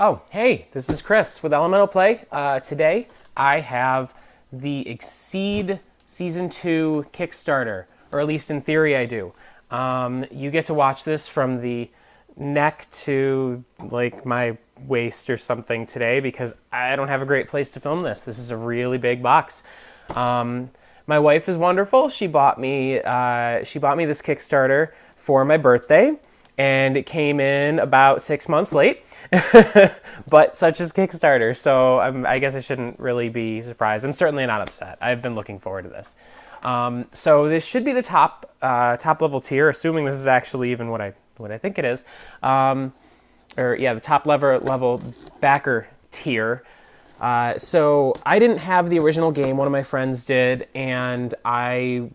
Oh, hey, this is Chris with Elemental Play. Today I have the Exceed Season 2 Kickstarter, or at least in theory I do. You get to watch this from the neck to like my waist or something today because I don't have a great place to film this. This is a really big box. My wife is wonderful. She bought me this Kickstarter for my birthday, and it came in about 6 months late. But such is Kickstarter, so I guess I shouldn't really be surprised. I'm certainly not upset. I've been looking forward to this. So this should be the top level tier, assuming this is actually even what I think it is. The top level backer tier. So I didn't have the original game. One of my friends did, and I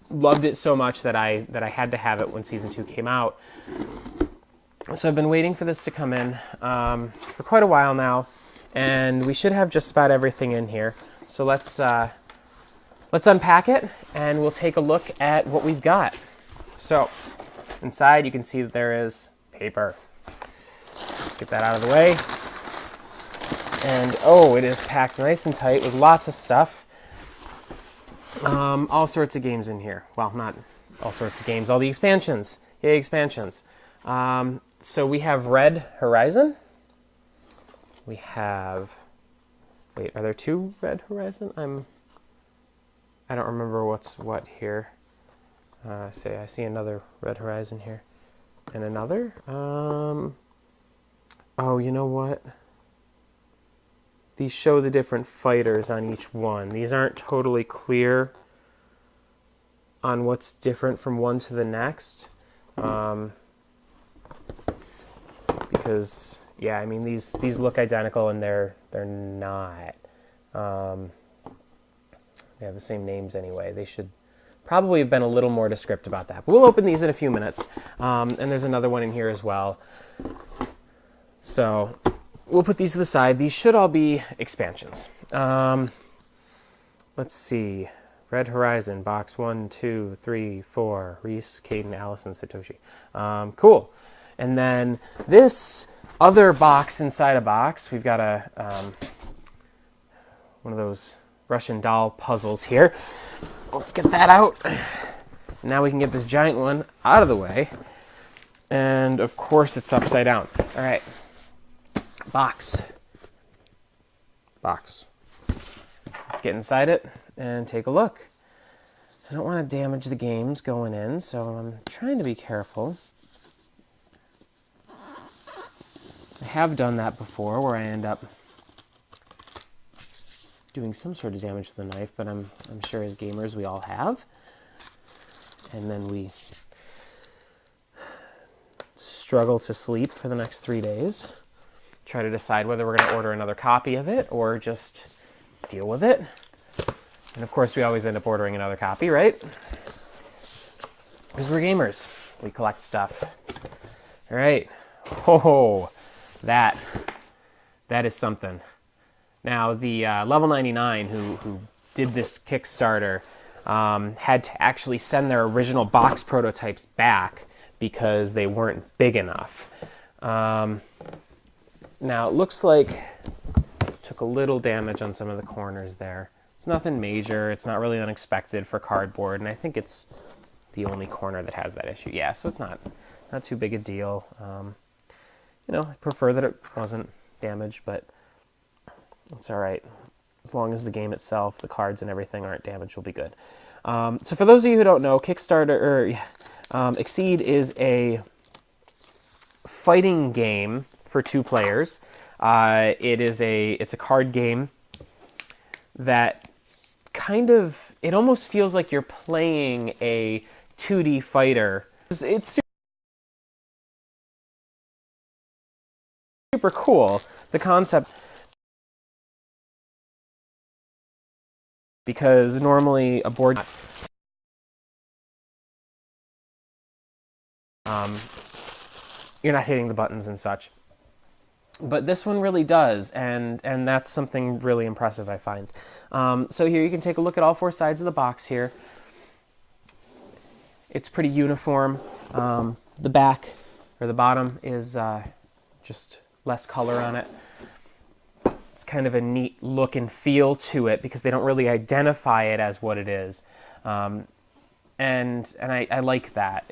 loved it so much that I had to have it when Season 2 came out. So I've been waiting for this to come in for quite a while now, and we should have just about everything in here. So let's unpack it, and we'll take a look at what we've got. So inside you can see that there is paper. Let's get that out of the way. And oh, it is packed nice and tight with lots of stuff. All sorts of games in here. Well, not all sorts of games, all the expansions. Yay, expansions. So we have Red Horizon. We have, wait, are there two Red Horizon? I don't remember what's what here. I see another Red Horizon here. And another? Oh, you know what? These show the different fighters on each one. These aren't totally clear on what's different from one to the next. Because, yeah, I mean, these look identical, and they're not. They have the same names anyway. They should probably have been a little more descriptive about that. But we'll open these in a few minutes. And there's another one in here as well. So we'll put these to the side. These should all be expansions. Let's see. Red Horizon, box 1, 2, 3, 4. Reese, Caden, Allison, Satoshi. Cool. And then this other box inside a box, we've got one of those Russian doll puzzles here. Let's get that out. Now we can get this giant one out of the way. And of course it's upside down. All right. Box. Let's get inside it and take a look. I don't want to damage the games going in, so I'm trying to be careful. I have done that before, where I end up doing some sort of damage with a knife, but I'm sure as gamers we all have. And then we struggle to sleep for the next 3 days. Try to decide whether we're going to order another copy of it or just deal with it. And of course we always end up ordering another copy, right? Because we're gamers. We collect stuff. All right. Oh, that is something. Now, the Level 99 who did this Kickstarter had to actually send their original box prototypes back because they weren't big enough. Now, it looks like this took a little damage on some of the corners there. It's nothing major. It's not really unexpected for cardboard, and I think it's the only corner that has that issue. Yeah, so it's not too big a deal. I prefer that it wasn't damaged, but it's all right. As long as the game itself, the cards and everything aren't damaged, we'll be good. So for those of you who don't know, Kickstarter, Exceed is a fighting game for 2 players. It's a card game that it almost feels like you're playing a 2D fighter. It's super cool, the concept, because normally a board you're not hitting the buttons and such, but this one really does, and that's something really impressive, I find. So here you can take a look at all 4 sides of the box here. It's pretty uniform. The back, or the bottom, is just less color on it. It's kind of a neat look and feel to it because they don't really identify it as what it is. And I like that.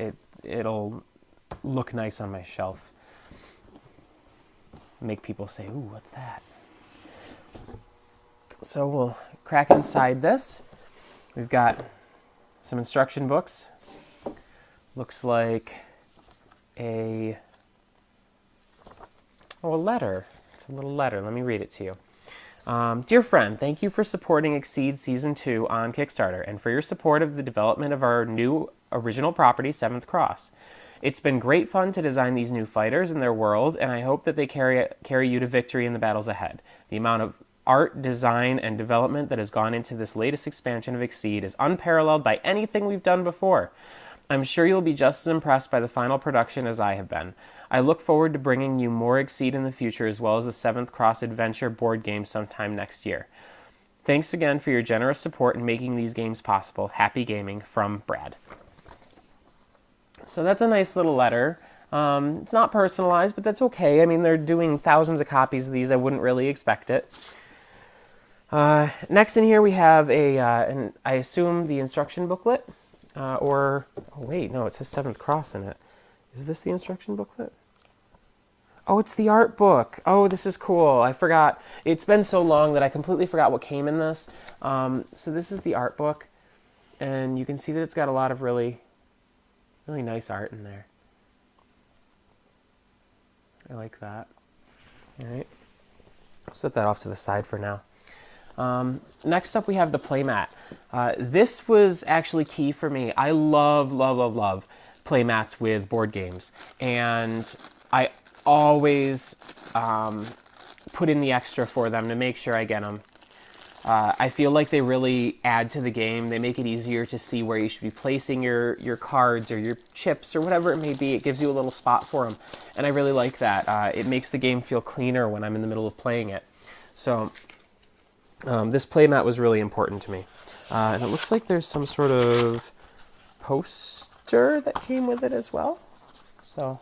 It'll look nice on my shelf. Make people say, ooh, what's that? So we'll crack inside this. We've got some instruction books. Looks like a letter. It's a little letter. Let me read it to you. Dear friend, thank you for supporting Exceed Season 2 on Kickstarter and for your support of the development of our new original property, Seventh Cross. It's been great fun to design these new fighters and their world, and I hope that they carry you to victory in the battles ahead. The amount of art, design, and development that has gone into this latest expansion of Exceed is unparalleled by anything we've done before. I'm sure you'll be just as impressed by the final production as I have been. I look forward to bringing you more Exceed in the future, as well as the Seventh Cross Adventure board game sometime next year. Thanks again for your generous support in making these games possible. Happy gaming, from Brad. So that's a nice little letter. It's not personalized, but that's okay. I mean, they're doing thousands of copies of these. I wouldn't really expect it. Next in here we have I assume the instruction booklet. Oh wait, no, it says Seventh Cross in it. Is this the instruction booklet? Oh, it's the art book. Oh, this is cool. I forgot. It's been so long that I completely forgot what came in this. So this is the art book, and you can see that it's got a lot of really nice art in there. I like that. All right, I'll set that off to the side for now. Next up we have the playmat. This was actually key for me. I love playmats with board games, and I always put in the extra for them to make sure I get them. I feel like they really add to the game. They make it easier to see where you should be placing your cards or your chips or whatever it may be. It gives you a little spot for them, and I really like that. It makes the game feel cleaner when I'm in the middle of playing it. So this playmat was really important to me. And it looks like there's some sort of poster that came with it as well. So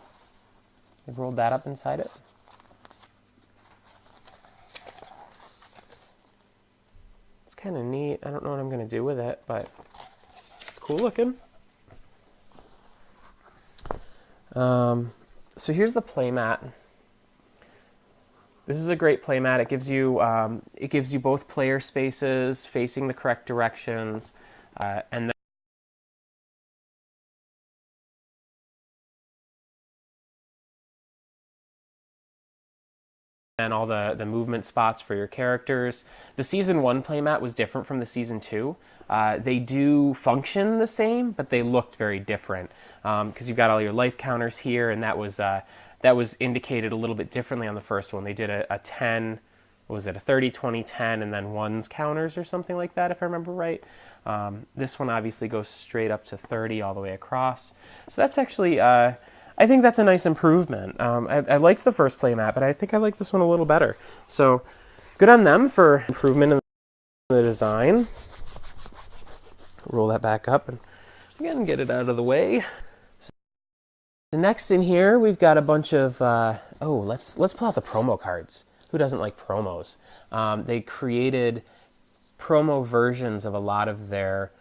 I've rolled that up inside it. It's kind of neat. I don't know what I'm going to do with it, but it's cool looking. So here's the playmat. This is a great playmat. It gives you both player spaces facing the correct directions, and all the movement spots for your characters. The Season 1 playmat was different from the Season 2. They do function the same, but they looked very different because you've got all your life counters here, and that was indicated a little bit differently on the first one. They did a 10, what was it, a 30, 20, 10, and then ones counters or something like that, if I remember right. This one obviously goes straight up to 30 all the way across. So that's actually, I think that's a nice improvement. I liked the first playmat, but I think I like this one a little better. So good on them for improvement in the design. Roll that back up and again get it out of the way. Next in here, we've got a bunch of, let's pull out the promo cards. Who doesn't like promos? They created promo versions of a lot of their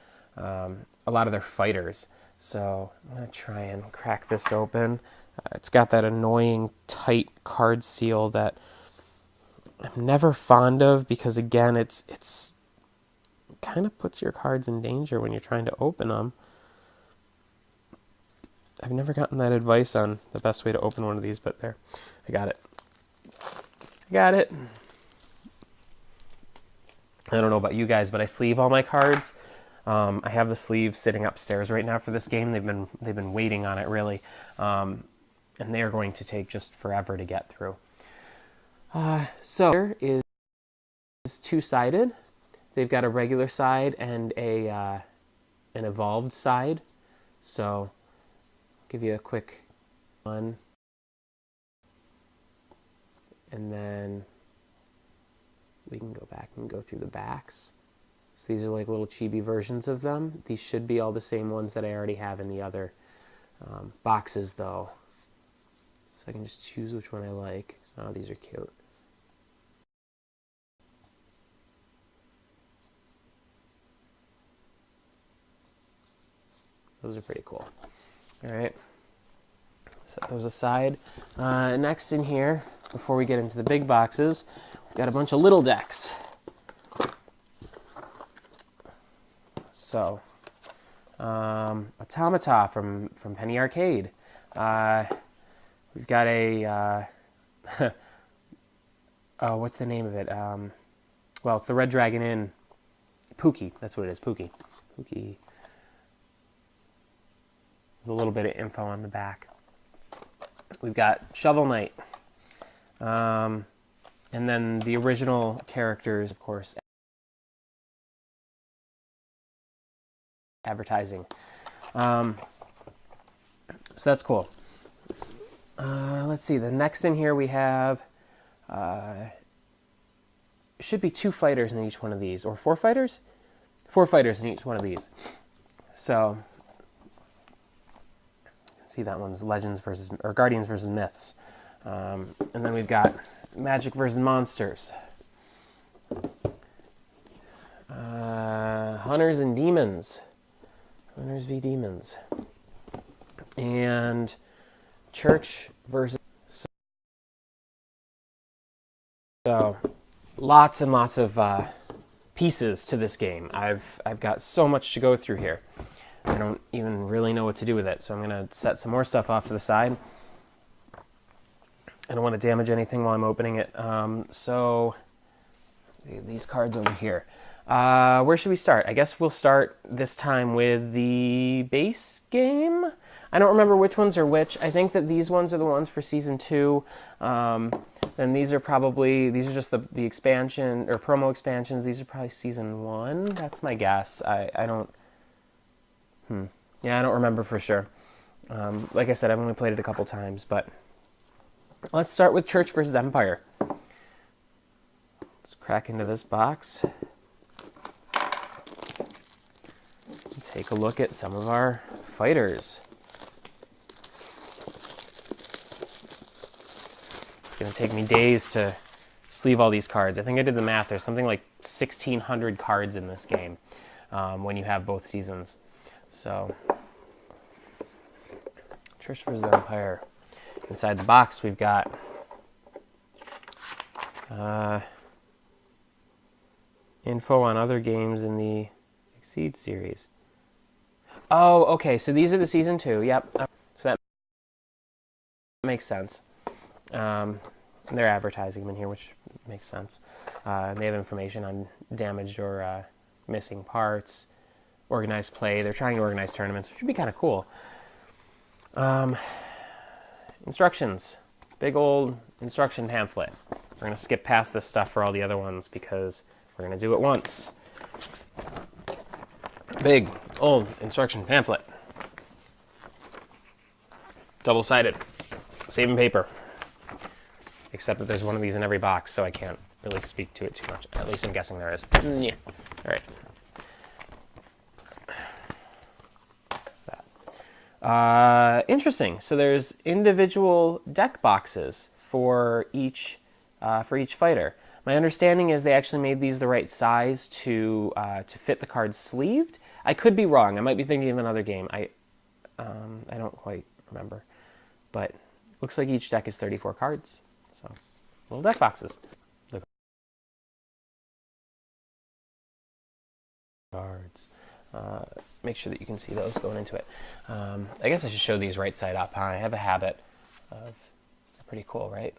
fighters. So I'm gonna try and crack this open. It's got that annoying tight card seal that I'm never fond of because again, it's kind of puts your cards in danger when you're trying to open them. I've never gotten that advice on the best way to open one of these, but there, I got it. I don't know about you guys, but I sleeve all my cards. I have the sleeve sitting upstairs right now for this game. They've been waiting on it really, and they are going to take just forever to get through. So here is two-sided. They've got a regular side and an evolved side. So give you a quick one, and then we can go back and go through the backs. So these are like little chibi versions of them. These should be all the same ones that I already have in the other boxes though. So I can just choose which one I like. Oh, these are cute. Those are pretty cool. All right, set those aside. Next in here, before we get into the big boxes, we've got a bunch of little decks. So, Automata from Penny Arcade. We've got a, oh, what's the name of it? Well, it's the Red Dragon Inn. Pookie, that's what it is, Pookie. Pookie. There's a little bit of info on the back. We've got Shovel Knight. And then the original characters, of course, advertising. So that's cool. Let's see, the next in here we have, should be 2 fighters in each one of these, or 4 fighters? 4 fighters in each one of these. So, see, that one's Legends versus, or Guardians versus Myths. And then we've got Magic versus Monsters. Hunters and Demons. Hunters v Demons. And Church versus... So, lots and lots of pieces to this game. I've got so much to go through here. I don't even really know what to do with it, so I'm going to set some more stuff off to the side. I don't want to damage anything while I'm opening it. So, these cards over here. Where should we start? I guess we'll start this time with the base game. I don't remember which ones are which. I think that these ones are the ones for Season 2. Then these are just the expansion, or promo expansions. These are probably Season 1. That's my guess. I don't... Yeah, I don't remember for sure. Like I said, I've only played it a couple times, but... Let's start with Church versus Empire. Let's crack into this box. Take a look at some of our fighters. It's going to take me days to sleeve all these cards. I think I did the math. There's something like 1,600 cards in this game when you have both seasons. So, Church versus Empire. Inside the box, we've got info on other games in the Exceed series. Oh, okay, so these are the Season 2, yep. So that makes sense. They're advertising them in here, which makes sense. They have information on damaged or missing parts, organized play. They're trying to organize tournaments, which would be kind of cool. Instructions. Big old instruction pamphlet. We're going to skip past this stuff for all the other ones because we're going to do it once. Big old instruction pamphlet. Double-sided. Saving paper. Except that there's one of these in every box, so I can't really speak to it too much. At least I'm guessing there is. Yeah. All right. Interesting. So there's individual deck boxes for each fighter. My understanding is they actually made these the right size to fit the cards sleeved. I could be wrong. I might be thinking of another game. I don't quite remember, but looks like each deck is 34 cards. So little deck boxes. The cards. Make sure that you can see those going into it. I guess I should show these right side up. I have a habit of, they're pretty cool, right?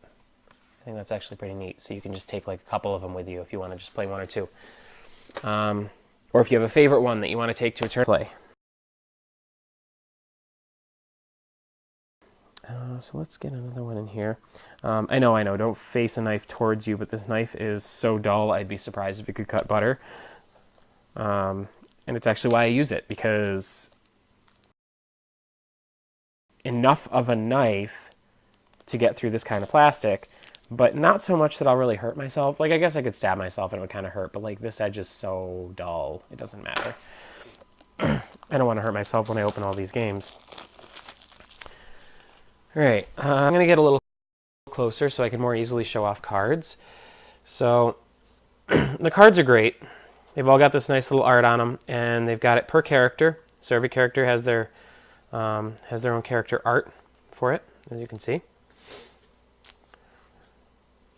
I think that's actually pretty neat. So you can just take like a couple of them with you if you want to just play one or two. Or if you have a favorite one that you want to take to a turn play. So let's get another one in here. I know, don't face a knife towards you, but this knife is so dull, I'd be surprised if it could cut butter. And it's actually why I use it, because enough of a knife to get through this kind of plastic, but not so much that I'll really hurt myself. Like, I guess I could stab myself and it would kind of hurt, but like this edge is so dull, it doesn't matter. I don't want to hurt myself when I open all these games. All right, I'm going to get a little closer so I can more easily show off cards. So the cards are great. They've all got this nice little art on them, and they've got it per character. So every character has their own character art for it, as you can see.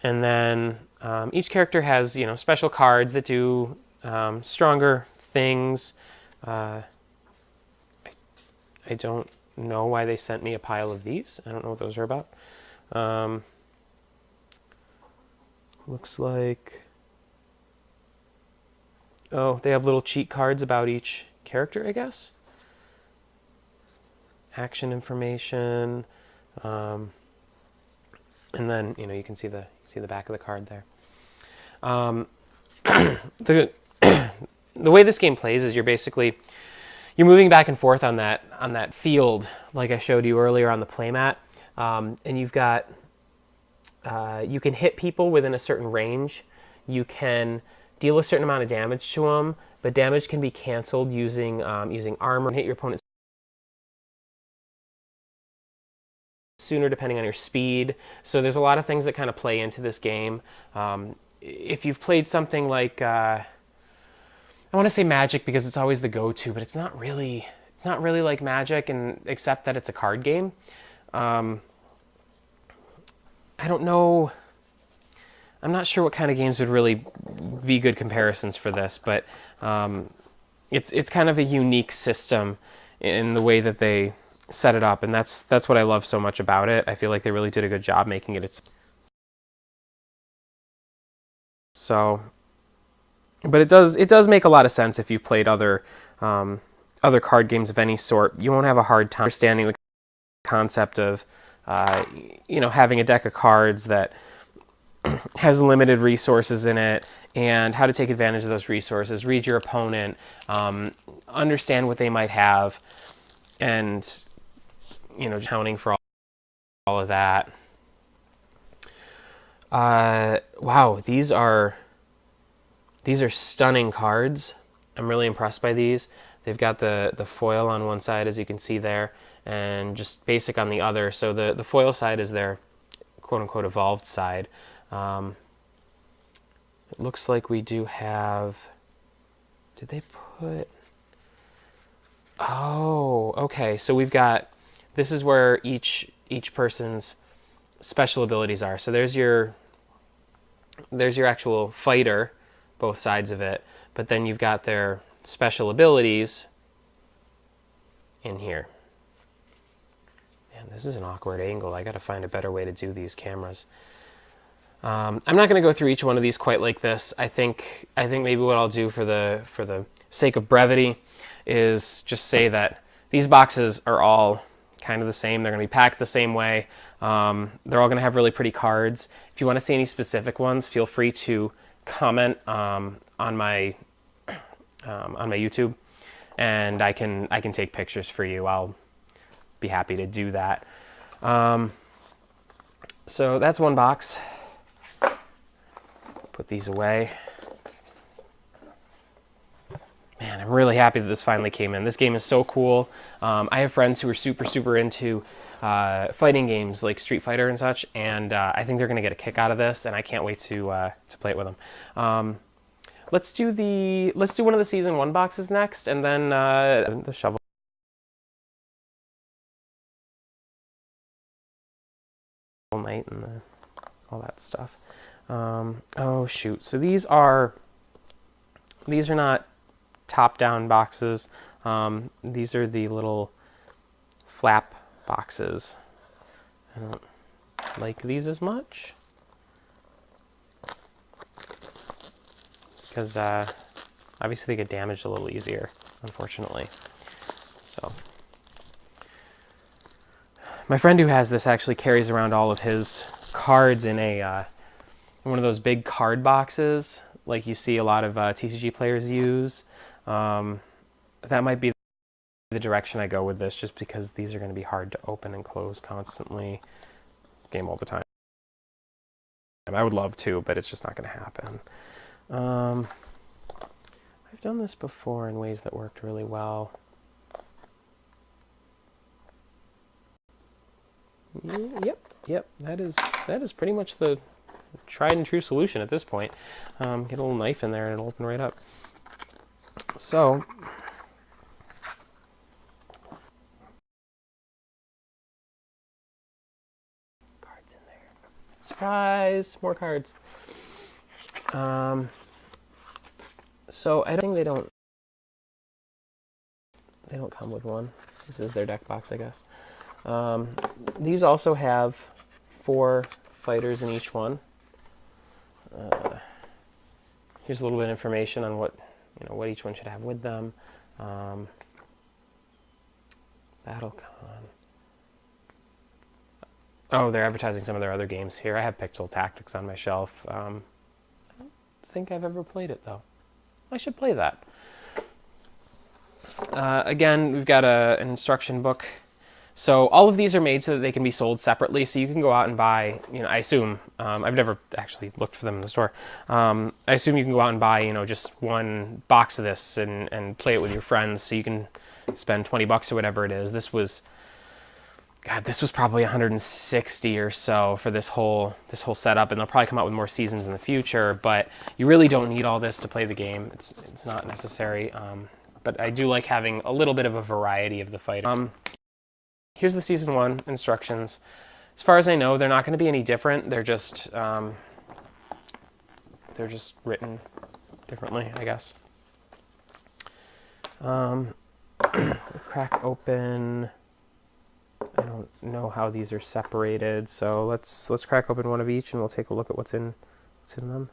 And then each character has, you know, special cards that do stronger things. I don't know why they sent me a pile of these. I don't know what those are about. Looks like, oh, they have little cheat cards about each character, I guess. Action information, and then, you know, you can see the back of the card there. The the way this game plays is you're moving back and forth on that field, like I showed you earlier on the playmat, and you've got you can hit people within a certain range. You can deal a certain amount of damage to them, but damage can be canceled using armor and hit your opponent sooner depending on your speed. So there's a lot of things that kind of play into this game. If you've played something like I want to say Magic because it's always the go-to, but it's not really like Magic, and except that it's a card game. I don't know. I'm not sure what kind of games would really be good comparisons for this, but it's kind of a unique system in the way that they set it up, and that's what I love so much about it. I feel like they really did a good job making it. So, but it does make a lot of sense if you've played other card games of any sort. You won't have a hard time understanding the concept of you know, having a deck of cards that has limited resources in it, and how to take advantage of those resources, read your opponent, understand what they might have, and, you know, accounting for all of that. Wow, these are stunning cards. I'm really impressed by these. They've got the foil on one side, as you can see there, and just basic on the other. So the foil side is their quote-unquote evolved side. It looks like we do have... Did they put... Oh, okay. So we've got... This is where each person's special abilities are. So there's your actual fighter, both sides of it, but then you've got their special abilities in here. Man, this is an awkward angle. I got to find a better way to do these cameras. I'm not going to go through each one of these quite like this. I think maybe what I'll do for the sake of brevity is just say that these boxes are all kind of the same. They're going to be packed the same way. They're all going to have really pretty cards. If you want to see any specific ones, feel free to comment on my YouTube, and I can take pictures for you. I'll be happy to do that. So that's one box. Put these away. Man, I'm really happy that this finally came in. This game is so cool. I have friends who are super into fighting games like Street Fighter and such, and I think they're going to get a kick out of this, and I can't wait to play it with them. Let's do one of the Season 1 boxes next, and then the Shovel Knight and all that stuff. Oh shoot, so these are not top-down boxes. These are the little flap boxes. I don't like these as much because obviously they get damaged a little easier, unfortunately. So my friend who has this actually carries around all of his cards in one of those big card boxes like you see a lot of TCG players use. That might be the direction I go with this, just because these are going to be hard to open and close constantly. Game all the time. I would love to, but it's just not going to happen. I've done this before in ways that worked really well. Yep, Yep, that is pretty much the tried and true solution at this point. Get a little knife in there and it'll open right up. So, cards in there. Surprise! More cards. So I think they don't come with one. This is their deck box, I guess. These also have 4 fighters in each one. Here's a little bit of information on what each one should have with them. BattleCon. Oh, they're advertising some of their other games here. I have Pixel Tactics on my shelf. I don't think I've ever played it though. I should play that. Again, we've got an instruction book. So all of these are made so that they can be sold separately. So you can go out and buy, I assume, I've never actually looked for them in the store. I assume you can go out and buy, just one box of this and play it with your friends. So you can spend 20 bucks or whatever it is. This was probably 160 or so for this whole setup, and they'll probably come out with more seasons in the future. But you really don't need all this to play the game. It's not necessary. But I do like having a little bit of a variety of the fighters. Here's the season 1 instructions. As far as I know, they're not going to be any different. They're just written differently, I guess. Crack open. I don't know how these are separated, so let's crack open one of each, and we'll take a look at what's in them.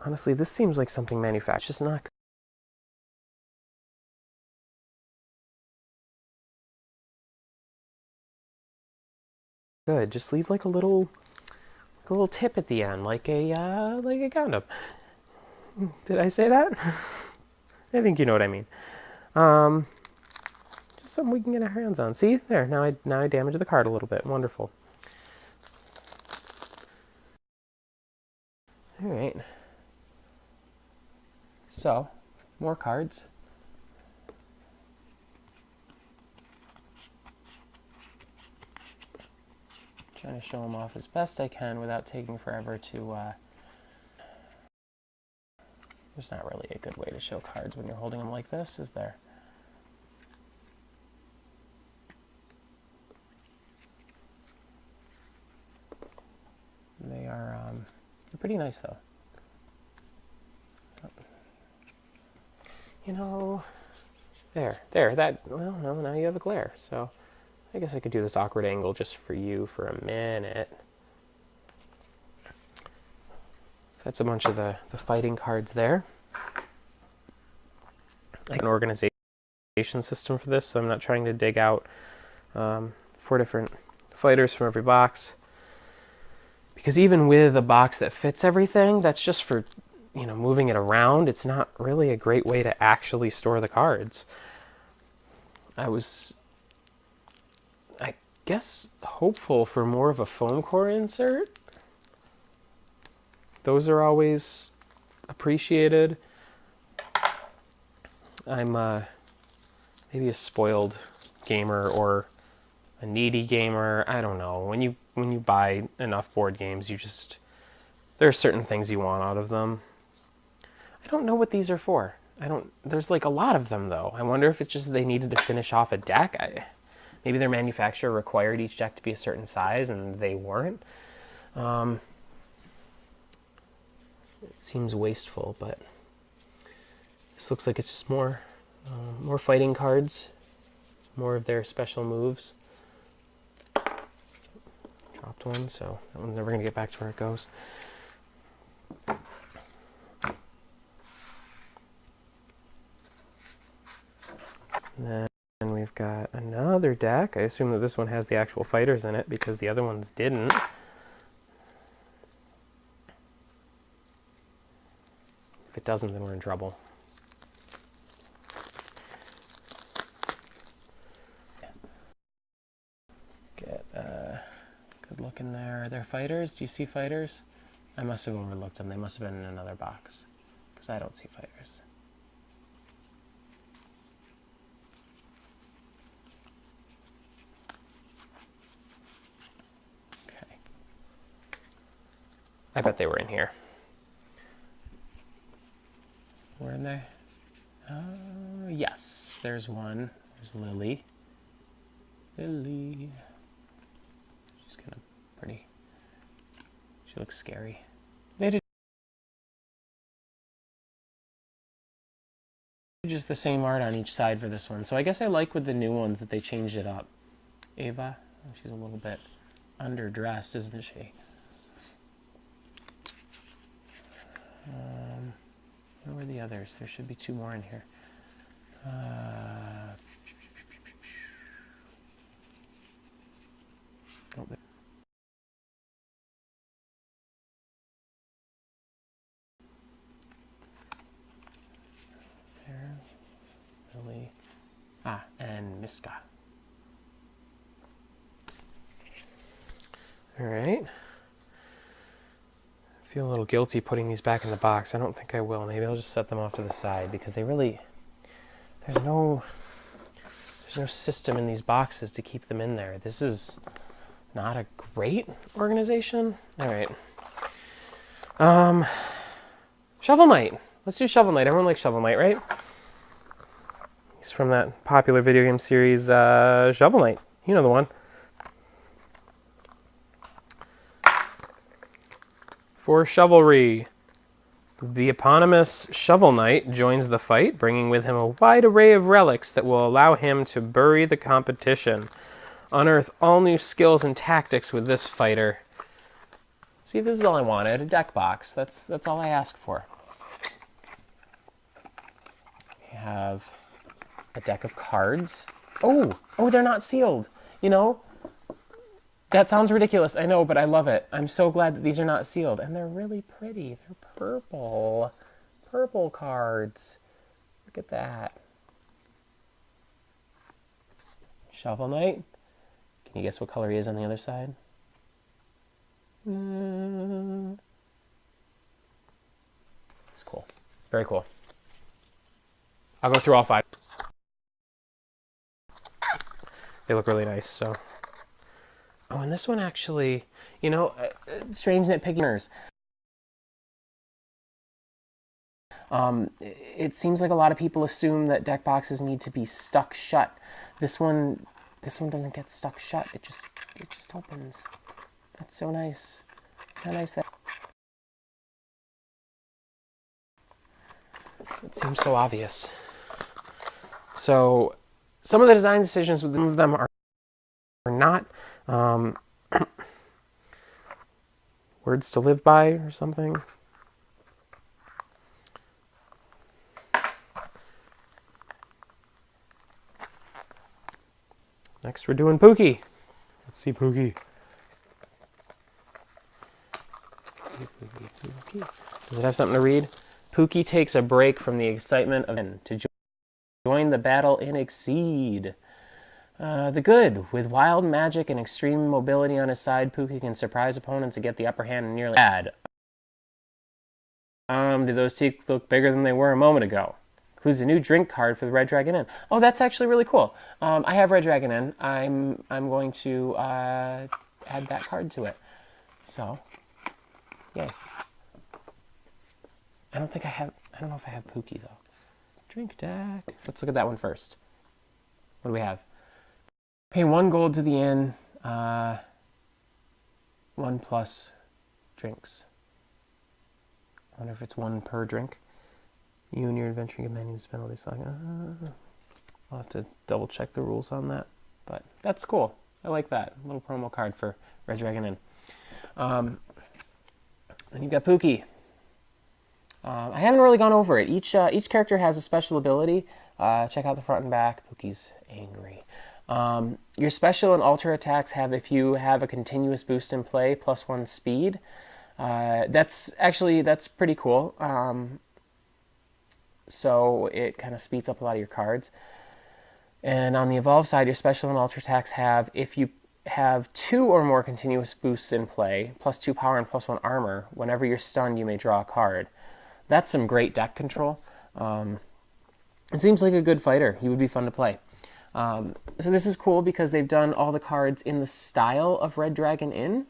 Honestly, this seems like something manufactured. It's just not good. Just leave like a little tip at the end, like a Gundam. Did I say that? I think you know what I mean. Just something we can get our hands on. See there. Now I damaged the card a little bit. Wonderful. All right. So, more cards. Trying to show them off as best I can without taking forever to... There's not really a good way to show cards when you're holding them like this, is there? They're pretty nice though. Well, no, now you have a glare, so I guess I could do this awkward angle just for you for a minute. That's a bunch of the fighting cards there. Like an organization system for this, so I'm not trying to dig out 4 different fighters from every box. Because even with a box that fits everything, that's just for moving it around. It's not really a great way to actually store the cards. I guess, hopeful for more of a foam core insert. Those are always appreciated. I'm maybe a spoiled gamer or a needy gamer. I don't know. When you buy enough board games, there are certain things you want out of them. I don't know what these are for. There's like a lot of them though. I wonder if it's just they needed to finish off a deck. Maybe their manufacturer required each deck to be a certain size and they weren't. It seems wasteful, but this looks like it's just more fighting cards, more of their special moves. Dropped one, so that one's never going to get back to where it goes. And then we've got another deck. I assume that this one has the actual fighters in it because the other ones didn't. If it doesn't, then we're in trouble. Get a good look in there. Are there fighters? Do you see fighters? I must have overlooked them. They must have been in another box because I don't see fighters. I bet they were in here. Were in there? Yes, there's one. There's Lily. Lily. She's kind of pretty. She looks scary. They did just the same art on each side for this one. So I guess I like with the new ones that they changed it up. Ava, she's a little bit underdressed, isn't she? Where were the others? There should be two more in here. Oh, there. Lily. And Miska. All right. I feel a little guilty putting these back in the box. I don't think I will. Maybe I'll just set them off to the side because they really, there's no system in these boxes to keep them in there. This is not a great organization. All right. Shovel Knight. Let's do Shovel Knight. Everyone likes Shovel Knight, right? He's from that popular video game series, Shovel Knight. You know the one. For Chivalry, the eponymous Shovel Knight joins the fight, bringing with him a wide array of relics that will allow him to bury the competition. Unearth all new skills and tactics with this fighter. See, this is all I wanted, a deck box. That's all I asked for. We have a deck of cards. Oh, they're not sealed. You know, that sounds ridiculous, I know, but I love it. I'm so glad that these are not sealed. And they're really pretty. They're purple. Purple cards. Look at that. Shovel Knight. Can you guess what color he is on the other side? It's cool. Very cool. I'll go through all 5. They look really nice, so... Oh, and this one actually, you know, strange nitpickers. It seems like a lot of people assume that deck boxes need to be stuck shut. This one doesn't get stuck shut. It just opens. That's so nice. How nice that. It seems so obvious. So, some of the design decisions with some of them are not. Words to live by or something. Next we're doing Pookie. Let's see Pookie. Does it have something to read? Pookie takes a break from the excitement of to join the battle in Exceed. The good. With wild magic and extreme mobility on his side, Pookie can surprise opponents and get the upper hand and nearly bad. Do those teeth look bigger than they were a moment ago? Includes a new drink card for the Red Dragon Inn. Oh, that's actually really cool. I have Red Dragon Inn. I'm going to add that card to it. So, yay. I don't know if I have Pookie though. Drink deck. Let's look at that one first. What do we have? Pay 1 gold to the inn. 1 plus drinks. I wonder if it's 1 per drink. You and your adventuring companions spend all this time. I'll have to double check the rules on that. But that's cool. I like that. A little promo card for Red Dragon Inn. Then you've got Pookie. I haven't really gone over it. Each character has a special ability. Check out the front and back. Pookie's angry. Your special and ultra attacks have, if you have a continuous boost in play, +1 speed. That's pretty cool. So it kind of speeds up a lot of your cards. And on the evolve side, your special and ultra attacks have, if you have 2 or more continuous boosts in play, +2 power and +1 armor, whenever you're stunned, you may draw a card. That's some great deck control. It seems like a good fighter. He would be fun to play. So this is cool because they've done all the cards in the style of Red Dragon Inn.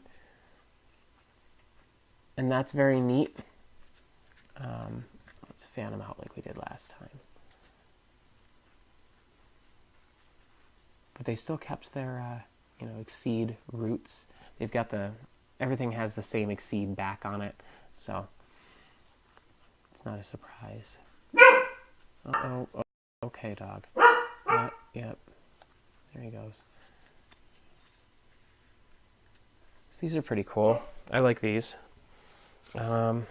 and that's very neat. Let's fan them out like we did last time. But they still kept their, Exceed roots. They've got everything has the same Exceed back on it, so it's not a surprise. Uh-oh. Okay, dog. Yep. There he goes. So these are pretty cool. I like these. I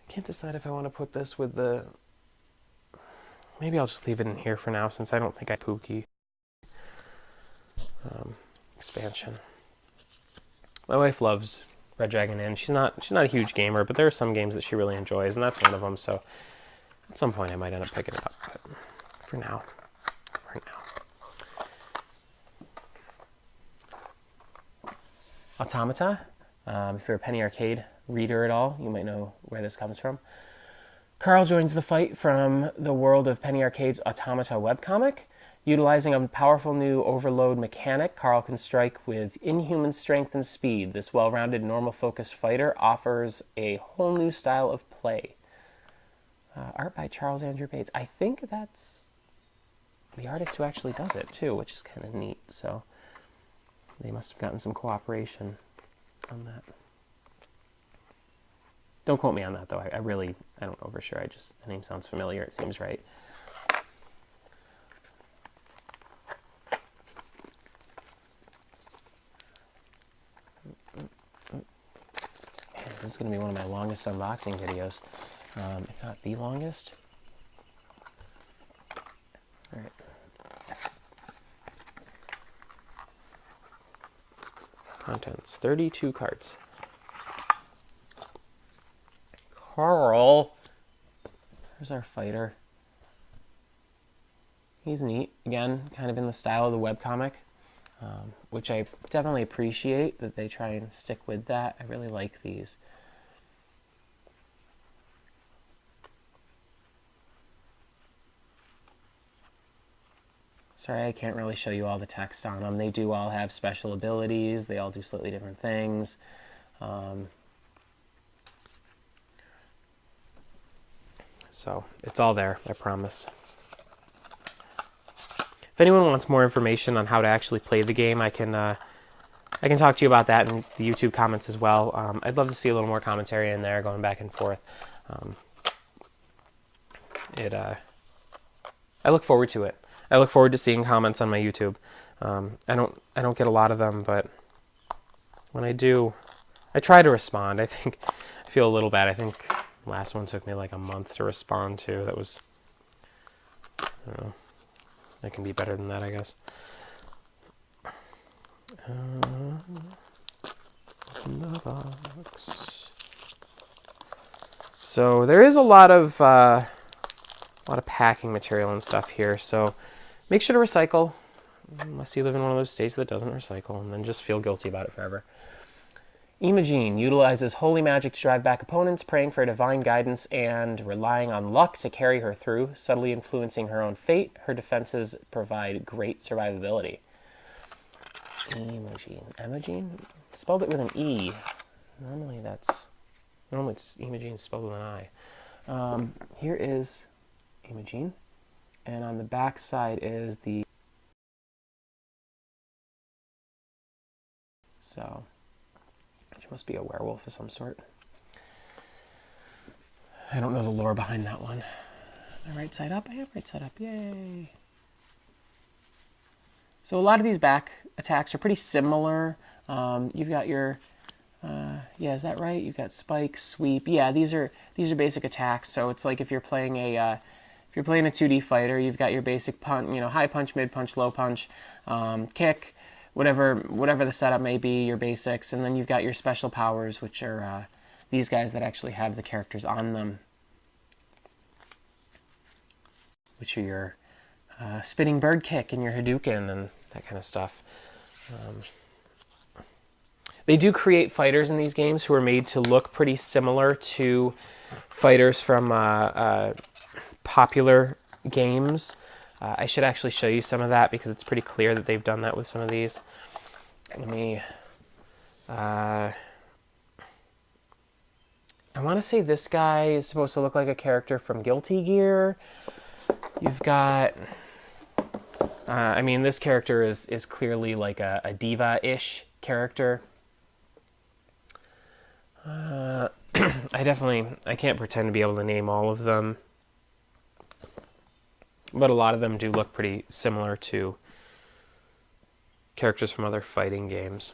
can't decide if I want to put this with the... Maybe I'll just leave it in here for now, since I don't think I Pookie expansion. My wife loves Red Dragon Inn. She's not a huge gamer, but there are some games that she really enjoys, and that's one of them. So at some point I might end up picking it up, but for now. Automata. If you're a Penny Arcade reader at all, you might know where this comes from. Carl joins the fight from the world of Penny Arcade's Automata webcomic. Utilizing a powerful new overload mechanic, Carl can strike with inhuman strength and speed. This well-rounded, normal-focused fighter offers a whole new style of play. Art by Charles Andrew Bates. I think that's the artist who actually does it, too, which is kind of neat. So they must have gotten some cooperation on that. Don't quote me on that, though. I don't know for sure. The name sounds familiar. It seems right. Man, this is going to be one of my longest unboxing videos. If not the longest. All right. Contents, 32 cards. Carl. There's our fighter. He's neat. Again, kind of in the style of the webcomic, which I definitely appreciate that they try and stick with that. I really like these. Sorry, I can't really show you all the text on them. They do all have special abilities. They all do slightly different things. So it's all there, I promise. If anyone wants more information on how to actually play the game, I can talk to you about that in the YouTube comments as well. I'd love to see a little more commentary in there, going back and forth. I look forward to it. I look forward to seeing comments on my YouTube. I don't get a lot of them, but when I do, I try to respond. I feel a little bad. I think the last one took me like a month to respond to. That was, I don't know. I can be better than that, I guess. Open the box. So there is a lot of packing material and stuff here. So make sure to recycle, unless you live in one of those states that doesn't recycle, and then just feel guilty about it forever. Imogene utilizes holy magic to drive back opponents, praying for divine guidance and relying on luck to carry her through, subtly influencing her own fate. Her defenses provide great survivability. Imogene? Spelled it with an E. Normally it's Imogene spelled with an I. Here is Imogene, and on the back side is the... So... She must be a werewolf of some sort. I don't know the lore behind that one. Am I right side up? I am right side up. Yay! So a lot of these back attacks are pretty similar. You've got your... yeah, is that right? You've got spike, sweep. Yeah, these are basic attacks. So it's like if you're playing a 2D fighter, you've got your basic punch, high punch, mid punch, low punch, kick, whatever the setup may be, your basics, and then you've got your special powers, which are these guys that actually have the characters on them, which are your spinning bird kick and your Hadouken and that kind of stuff. They do create fighters in these games who are made to look pretty similar to fighters from popular games. I should actually show you some of that because it's pretty clear that they've done that with some of these. Let me... I want to say this guy is supposed to look like a character from Guilty Gear. You've got, I mean, this character is clearly like a diva-ish character. I can't pretend to be able to name all of them, but a lot of them do look pretty similar to characters from other fighting games.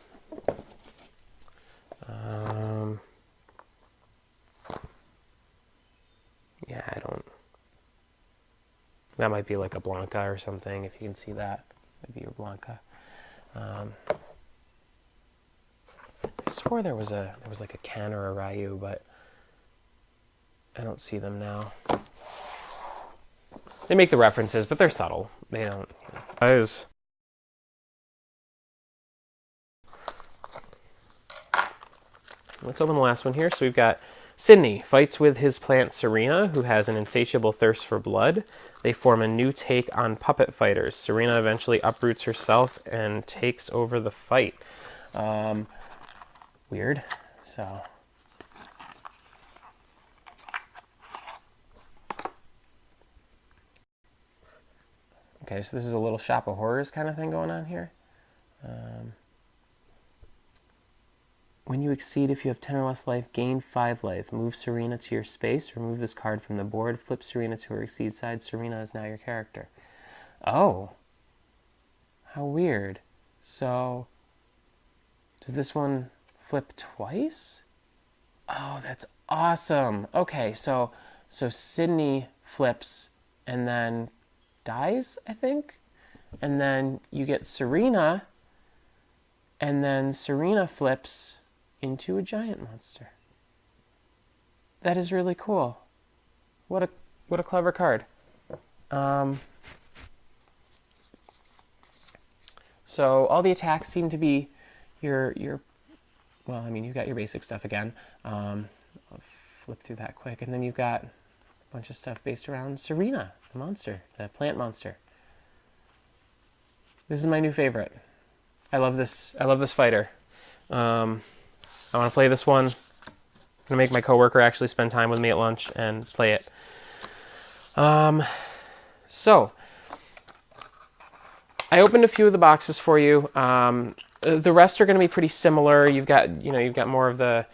Yeah, I don't... That might be like a Blanca or something, if you can see that. Maybe your Blanca. I swore there was like a Ken or a Ryu, but I don't see them now. They make the references, but they're subtle. They don't... Guys. Let's open the last one here. So we've got Sydney fights with his plant Serena, who has an insatiable thirst for blood. They form a new take on puppet fighters. Serena eventually uproots herself and takes over the fight. Weird. So... Okay, so this is a little shop of horrors kind of thing going on here. When you exceed, if you have 10 or less life, gain 5 life. Move Serena to your space. Remove this card from the board. Flip Serena to her exceed side. Serena is now your character. Oh. How weird. So, does this one flip twice? Oh, that's awesome. Okay, so Sydney flips and then dies, I think. And then you get Serena, and then Serena flips into a giant monster. That is really cool. What a clever card. So all the attacks seem to be your well, I mean, you've got your basic stuff again. I'll flip through that quick, and then you've got a bunch of stuff based around Serena, the monster, the plant monster. This is my new favorite. I love this fighter. I want to play this one. I'm going to make my coworker actually spend time with me at lunch and play it. So, I opened a few of the boxes for you. The rest are going to be pretty similar. You've got more of the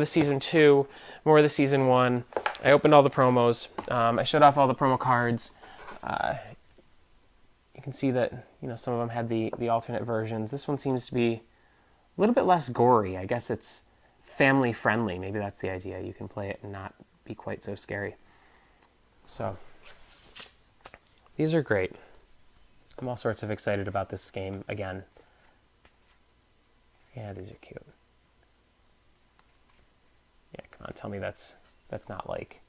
season 2, more of the season 1. I opened all the promos. I showed off all the promo cards. You can see that some of them had the alternate versions. This one seems to be a little bit less gory. I guess it's family friendly. Maybe that's the idea. You can play it and not be quite so scary. So these are great. I'm all sorts of excited about this game again. Yeah, these are cute. Yeah, come on, tell me that's not like...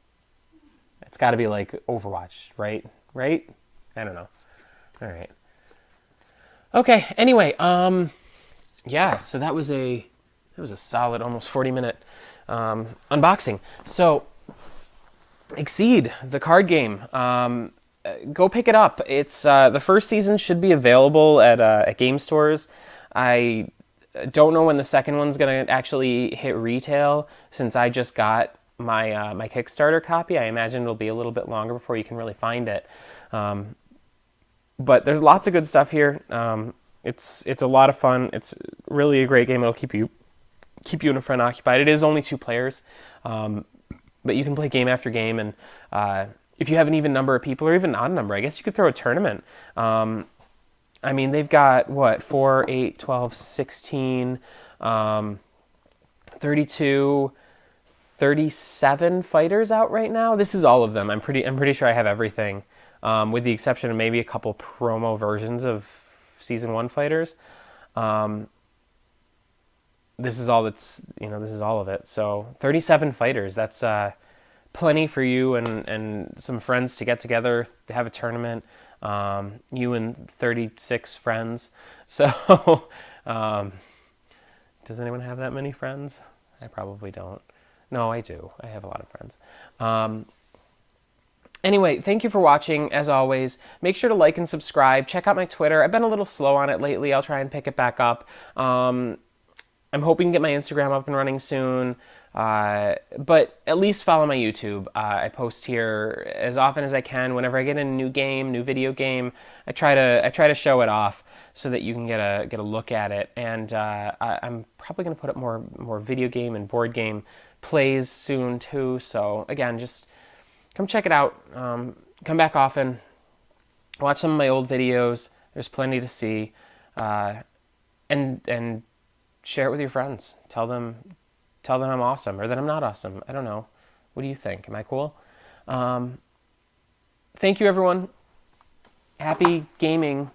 It's got to be like Overwatch, right? Right? I don't know. All right. Okay, anyway, yeah, so that was a solid almost 40-minute unboxing. So Exceed, the card game. Go pick it up. It's the first season should be available at game stores. I don't know when the second one's going to actually hit retail, since I just got my my Kickstarter copy. I imagine it'll be a little bit longer before you can really find it. But there's lots of good stuff here. It's a lot of fun. It's really a great game. It'll keep you and a friend occupied. It is only 2 players, but you can play game after game. And if you have an even number of people, or even odd number, I guess you could throw a tournament. I mean, they've got, what, 4, 8, 12, 16, 32, 37 fighters out right now. This is all of them. I'm pretty sure I have everything, with the exception of maybe a couple promo versions of Season 1 fighters. This is all that's, this is all of it. So 37 fighters. That's plenty for you and some friends to get together, to have a tournament. You and 36 friends. So, does anyone have that many friends? I probably don't. No, I do. I have a lot of friends. Anyway, thank you for watching, as always. Make sure to like and subscribe. Check out my Twitter. I've been a little slow on it lately. I'll try and pick it back up. I'm hoping to get my Instagram up and running soon. But at least follow my YouTube. I post here as often as I can. Whenever I get a new game, new video game, I try to show it off so that you can get a look at it. And I'm probably going to put up more video game and board game plays soon too. So again, just come check it out. Come back often. Watch some of my old videos. There's plenty to see, and share it with your friends. Tell them I'm awesome or that I'm not awesome. I don't know. What do you think? Am I cool? Thank you, everyone. Happy gaming.